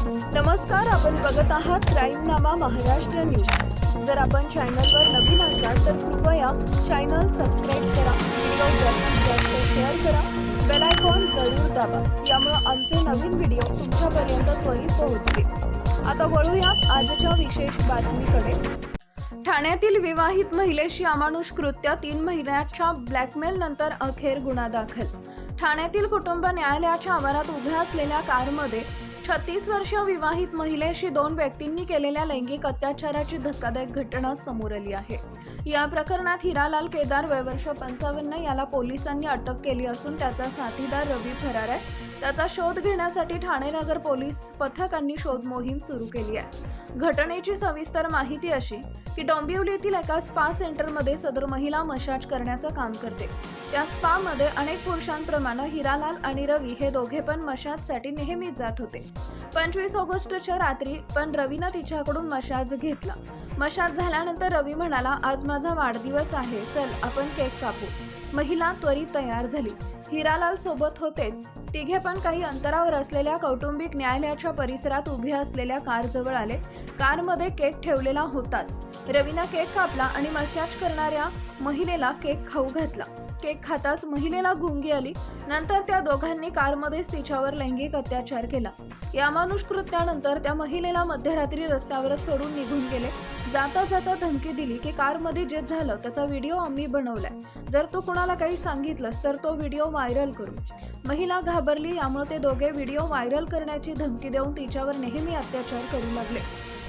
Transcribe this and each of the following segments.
नमस्कार, आपण बघत आहात क्राईमनामा महाराष्ट्र न्यूज। जर आपण चॅनलवर नवीन असाल तर कृपया चॅनल सबस्क्राइब करा, व्हिडिओ जास्तीत जास्त शेअर करा, बेल आयकॉन जरूर दाबा, यामुळे आमचे नवीन व्हिडिओ तुमच्यापर्यंत त्वरित पोहोचतील। आता वळूया आजच्या विशेष बातमीकडे। ठाण्यातील विवाहित महिलेशी अमानुष कृत्य, 3 महिन्याच्या ब्लॅकमेल नंतर अखेर गुन्हा दाखल। ठाण्यातील कुटुंब न्यायालयाच्या आवारात उभ्या असलेल्या कारमध्ये 36 वर्षीय विवाहित महिलेशी 2 व्यक्तींनी केलेल्या लैंगिक अत्याचाराची धक्कादायक घटना समोर आली आहे। या प्रकरणात हिरालाल केदार वय वर्ष 55 याला पोलिसांनी अटक केली असून त्याचा साथीदार रवी फरार आहे। त्याचा शोध घेण्यासाठी ठाणे नगर पोलीस पथकांनी शोध मोहीम सुरू केली आहे। घटनेची सविस्तर माहिती अशी की डोंबिवलीतील एका स्पा सेंटरमध्ये सदर महिला मसाज करण्याचं काम करते। त्या स्पा मध्ये अनेक पुरुषांप्रमाणे हिरालाल आणि रवी हे दोघे पण मसाजसाठी नेहमीच जात होते। 25 ऑगस्टच्या रात्री पण रवीनं तिच्याकडून मसाज घेतला। मसाज झाल्यानंतर रवी म्हणाला, आज माझा वाढदिवस आहे, चल आपण केक कापू। महिला त्वरित तयार झाली। हिरालाल सोबत होतेच। तिघे पण काही अंतरावर असलेल्या कौटुंबिक न्यायालयाच्या परिसरात उभे असलेल्या कारजवळ आले। कारमध्ये केक ठेवलेला होताच रवीनं केक कापला आणि मसाज करणाऱ्या महिलेला केक खाऊ घातला। केक खाताच महिलेला गुंगी आली। नंतर त्या दोघांनी कारमध्येच तिच्यावर लैंगिक अत्याचार केला। या अमानुष कृत्यानंतर त्या महिलेला मध्यरात्री रस्त्यावरच सोडून निघून गेले। जाता जाता धमकी दिली की कारमध्ये जे झालं त्याचा व्हिडिओ आम्ही बनवलाय, जर तू कुणाला काही सांगितलंस तर तो व्हिडिओ व्हायरल करू। महिला घाबरली, यामुळे ते दोघे व्हिडिओ व्हायरल करण्याची धमकी देऊन तिच्यावर नेहमी अत्याचार करू लागले।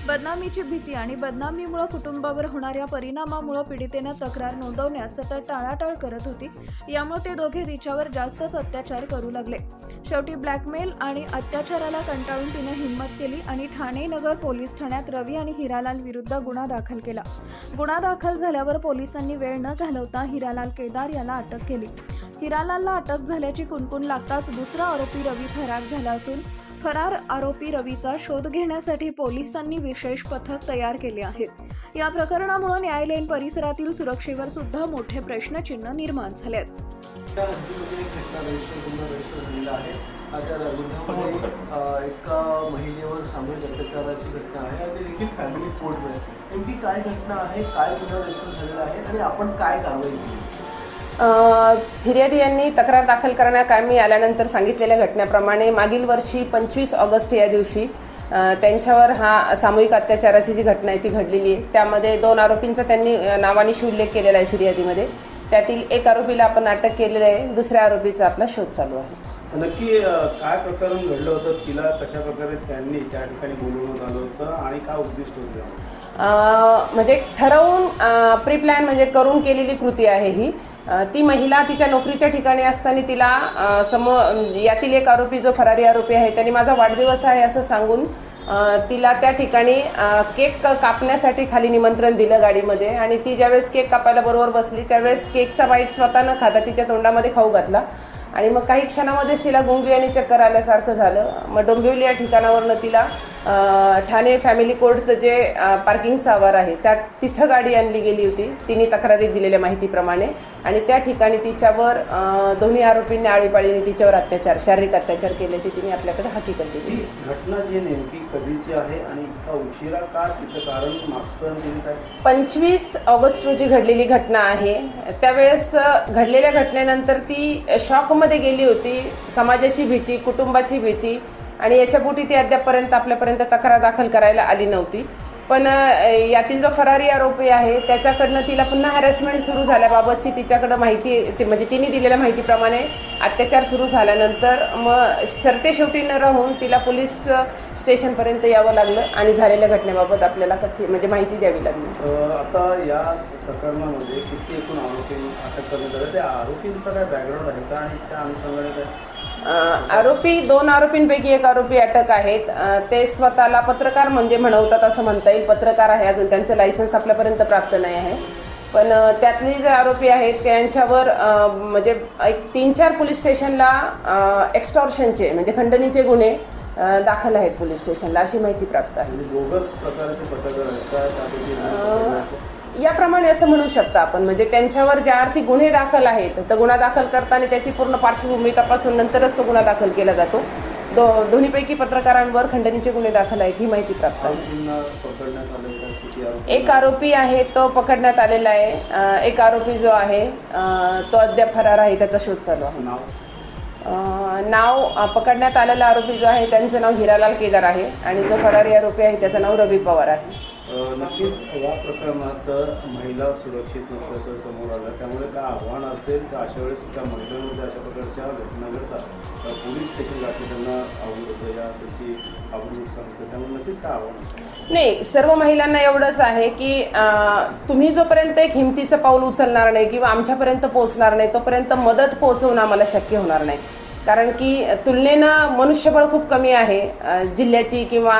बदनामीची भीती आणि बदनामीमुळे कुटुंबावर होणाऱ्या परिणामामुळे पीडितेने तक्रार नोंदवण्यास सतत टाळाटाळ करत होती। यामुळे ते दोघे तिच्यावर जास्तच अत्याचार करू लागले। शेवटी ब्लॅकमेल आणि अत्याचाराला कंटाळून तिने हिंमत केली आणि ठाणे नगर पोलीस ठाण्यात रवी आणि हिरालाल विरुद्ध गुन्हा दाखल केला। गुन्हा दाखल झाल्यावर पोलिसांनी वेळ न घालवता हिरालाल केदार याला अटक केली। हिरालालला अटक झाल्याची कुणकुण लागताच दुसरा आरोपी रवी फरार झाला असून फरार आरोपी रवीचा शोध घेण्यासाठी पोलिसांनी विशेष पथक तयार केले आहेत। या प्रकरणामुळे न्यायालयीन परिसरातील सुरक्षेवर सुद्धा मोठे प्रश्नचिन्ह निर्माण झाले आहेत। एका महिलेवर सामूहिक अत्याचाराची घटना आहे आणि देखील फॅमिली कोर्टमध्ये नेमकी काय घटना आहे, काय गुन्हा रजिस्टर झालेला आहे आणि आपण काय कारवाई केली? फिर्यादी यांनी तक्रार दाखल करण्याकामी आल्यानंतर सांगितलेल्या घटनेप्रमाणे मागील वर्षी 25 ऑगस्ट या दिवशी त्यांच्यावर हा सामूहिक अत्याचाराची जी घटना आहे ती घडलेली आहे। त्यामध्ये 2 आरोपींचा त्यांनी नावानिशी उल्लेख केलेला आहे फिर्यादीमध्ये। त्यातील एक आरोपीला आपण अटक केलेलं आहे, दुसऱ्या आरोपीचा आपला शोध चालू आहे। नक्की काय प्रकरण घडलं होतं, तिला कशा प्रकारे त्यांनी त्या ठिकाणी बोलवण्यात आलं होतं आणि काय उद्दिष्ट होतं? म्हणजे ठरवून प्री प्लॅन म्हणजे करून केलेली कृती आहे ही। ती महिला तिच्या नोकरीच्या ठिकाणी असताना तिला यातील एक आरोपी जो फरारी आरोपी आहे त्यांनी माझा वाढदिवस आहे असं सांगून तिला त्या ठिकाणी केक कापण्यासाठी खाली निमंत्रण दिलं गाडीमध्ये आणि ती ज्यावेळेस केक कापायला बरोबर बसली त्यावेळेस केकचा बाईट स्वतः न खाता तिच्या तोंडामध्ये खाऊ घातला आणि मग काही क्षणामध्येच तिला गुंगी आणि चक्कर आल्यासारखं झालं। मग डोंबिवली या ठिकाणावरनं तिला ठाणे फॅमिली कोर्टचं जे पार्किंगचा आवार आहे तिथं गाडी आणली गेली होती तिने तक्रारीत दिलेल्या माहितीप्रमाणे आणि त्या ठिकाणी तिच्यावर दोन्ही आरोपींनी आळीपाळीने तिच्यावर शारीरिक अत्याचार केल्याची तिने आपल्याकडे हकीकत दिली। घटना जी नेमकी कधीची आहे आणि इतका उशिरा का, तिचं कारण मागचं? 25 ऑगस्ट रोजी घडलेली घटना आहे। त्यावेळेस घडलेल्या घटनेनंतर ती शॉकमध्ये गेली होती। समाजाची भीती, कुटुंबाची भीती आणि याच्यापोटी ती अद्यापपर्यंत आपल्यापर्यंत तक्रार दाखल करायला आली नव्हती। पण यातील जो फरारी आरोपी आहे त्याच्याकडनं तिला पुन्हा हॅरेसमेंट सुरू झाल्याबाबतची तिच्याकडं माहिती म्हणजे तिने दिलेल्या माहितीप्रमाणे अत्याचार सुरू झाल्यानंतर मग शेवटी न राहून तिला पोलीस स्टेशनपर्यंत यावं लागलं आणि झालेल्या घटनेबाबत आपल्याला म्हणजे माहिती द्यावी लागली। आता या प्रकरणामध्ये किती एकूण आरोपी अटक करण्यात आले, त्या आरोपींचा काय बॅकग्राऊंड आहे का आणि त्या अनुषंगाने काय? आरोपी 2 आरोपींपैकी एक आरोपी अटक आहेत। ते स्वतःला पत्रकार म्हणजे म्हणवतात असं म्हणता येईल। पत्रकार आहे, अजून त्यांचं लायसन्स आपल्यापर्यंत प्राप्त नाही आहे। पण त्यातले जे आरोपी आहेत त्यांच्यावर म्हणजे एक 3-4 पोलीस स्टेशनला एक्स्टॉर्शनचे म्हणजे खंडणीचे गुन्हे दाखल आहेत पोलीस स्टेशनला, अशी माहिती प्राप्त आहे। बोगस प्रकारचे पत्रकार आहेत याप्रमाणे असं म्हणू शकता आपण, म्हणजे त्यांच्यावर ज्या अर्थी गुन्हे दाखल आहेत तर गुन्हा दाखल करताना त्याची पूर्ण पार्श्वभूमी तपासून नंतरच तो गुन्हा दाखल केला जातो। दोन्हीपैकी पत्रकारांवर खंडणीचे गुन्हे दाखल आहेत ही माहिती प्राप्त आहे. आरोपींना पकडण्यात आले का? किती आरोपी? एक आरोपी आहे तो पकडण्यात आलेला आहे. एक आरोपी जो आहे तो अद्याप फरार आहे, त्याचा शोध चालू आहे. नाव पकडण्यात आलेला आरोपी जो आहे त्यांचं नाव हिरालाल केदार आहे आणि जो फरारी आरोपी आहे त्याचं नाव रवी पवार आहे. नक्कीच या प्रकरणात महिला सुरक्षित नसल्याचं समोर आलं, त्यामुळे काय आव्हान असेल तर अशा वेळेस त्या महिलांमध्ये अशा प्रकारच्या घटना घडतात, पोलीस स्टेशन जाते त्यांना त्यांची आबरूच सांगते, त्यामुळे नक्कीच काय आव्हान असेल? नाही, सर्व महिलांना एवढंच आहे की तुम्ही जोपर्यंत एक हिमतीचं पाऊल उचलणार नाही किंवा आमच्यापर्यंत पोहोचणार नाही तोपर्यंत मदत पोहोचवणं आम्हाला शक्य होणार नाही. कारण की तुलनेनं मनुष्यबळ खूप कमी आहे. जिल्ह्याची किंवा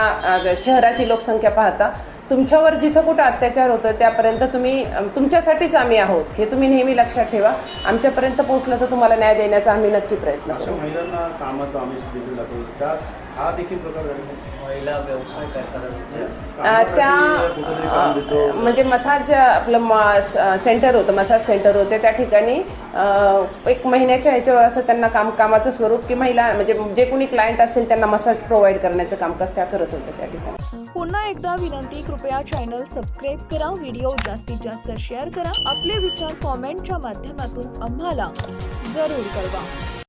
शहराची लोकसंख्या पाहता तुमच्यावर जिथं कुठं अत्याचार होतो त्यापर्यंत तुमच्यासाठीच आम्ही आहोत हे तुम्ही नेहमी लक्षात ठेवा. आमच्यापर्यंत पोहोचलं तर तुम्हाला न्याय देण्याचा आम्ही नक्की प्रयत्न अशा करू. महिलांना कामाचा आमिष देखील लागतो, त्यात हा देखील प्रकार घडतो. महिला व्यवसाय करतात म्हणजे मसाज आपलं सेंटर होतं, मसाज सेंटर होते त्या ठिकाणी एक महिन्याच्या ह्याच्यावर असं त्यांना कामाचं स्वरूप की महिला म्हणजे जे कोणी क्लायंट असेल त्यांना मसाज प्रोव्हाइड करण्याचं कामकाज त्या करत होत्या त्या ठिकाणी. पुन्हा एकदा विनंती, कृपया चॅनल सबस्क्राईब करा, व्हिडिओ जास्तीत जास्त शेअर करा, आपले विचार कॉमेंटच्या माध्यमातून आम्हाला जरूर कळवा.